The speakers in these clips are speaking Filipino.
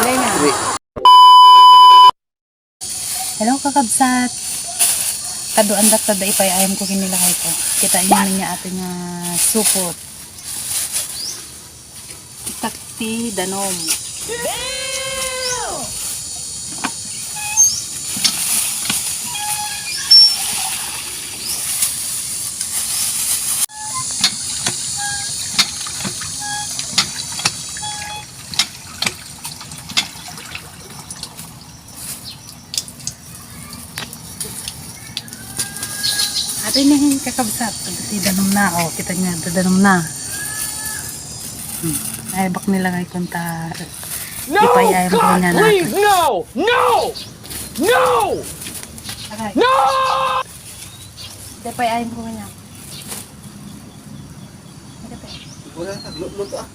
Uwi. Hello kakabsat. Kaduan dakta da ipay ayam ko kinilakay ko. Kita niya niya ating supot. Takti danom. Atin na kakabsat. Danom na. O, kita niya. Danom na. Ay, bak nila kay kunta. No! Ipayayam ko God, niya please! natin. No! No! No! Aray. No! Ipayayam ko niya. Wala na, luto ah.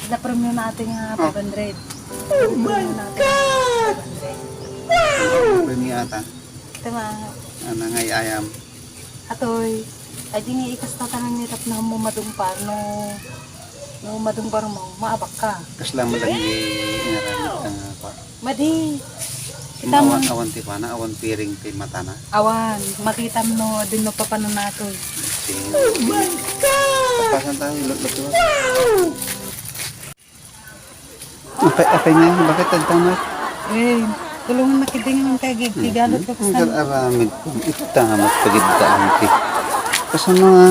Ila premium natin nga 500. Oh my God! Premium ata. Ito mga Ano ngay ayam. atoy. Ay di nga ikas na tanang nitap na mo madumpar no madumpar mo, maabak ka. Kasla mo lang ngaran pa. Madi. Kita mo. Awan ti pana, awan piring ti mata na. Awan. Makita mo no, din mo papanon na atoy. Oh my God! Papasan tayo, luto. Apa nga, bakit tagtamat? Eh, tulungan na kiting kay gigalot ko Ang sa. aramid kong itamat pagidaan ti. Kasan mga...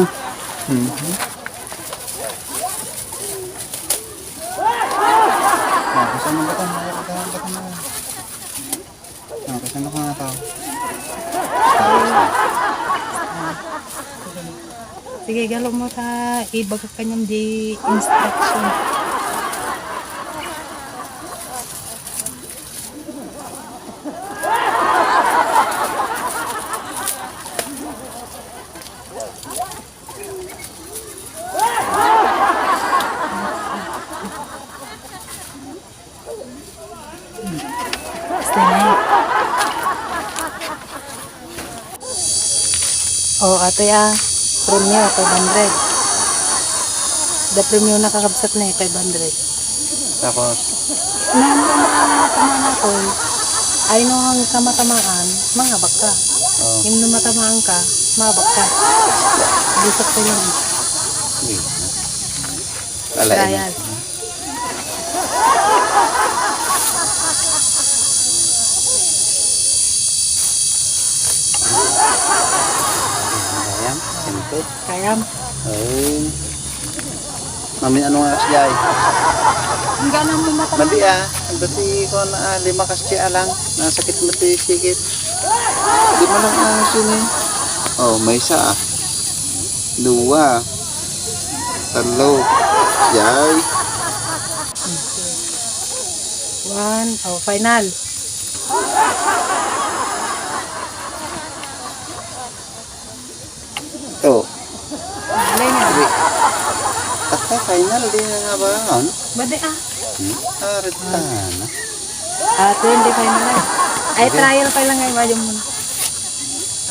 Kasan mga ito, kasan ako nga tao. Sige, galo mo ta ibag kanyang di instruction. Oh, ate premium 500. The premium na kakabsat na 500. Tapos, Tama ko. Ay no ang kamatamaan, mga baka. Yung matamaan ka, mga baka. Busok ko yun. alain. Dayal. Ayam, sintut. Kayam. Ay. Mami, ano nga kasya ay? Ang gana mo matamaan. Mali ang dati ko na 5 kasya lang. Nasakit mo ito sikit. Di mo lang sini. Oh, may isa 2. 3. Yay. 1. Oh, final. Oh, Alay nga. at final din nga ba on? Bade Arit na. Ito hindi final na. Ay, trial pa lang ngayon. Medyo muna.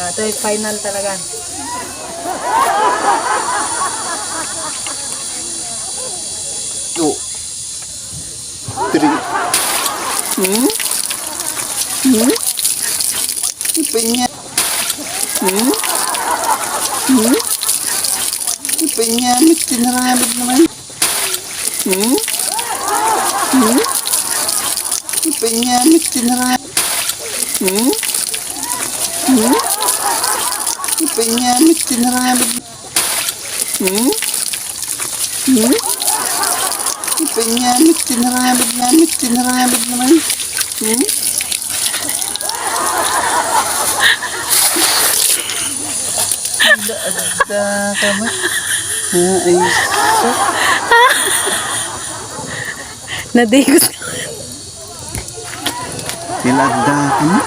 Ito yung final talaga. Oh. 3. Ipanya. Ipanya, tinaralamig naman. Ipanya, tinaralamig. Ipanya, tinaralamig. Ipanya, tinaralamig naman. Ada kamu? Ay, Nadigos. nilada kamu?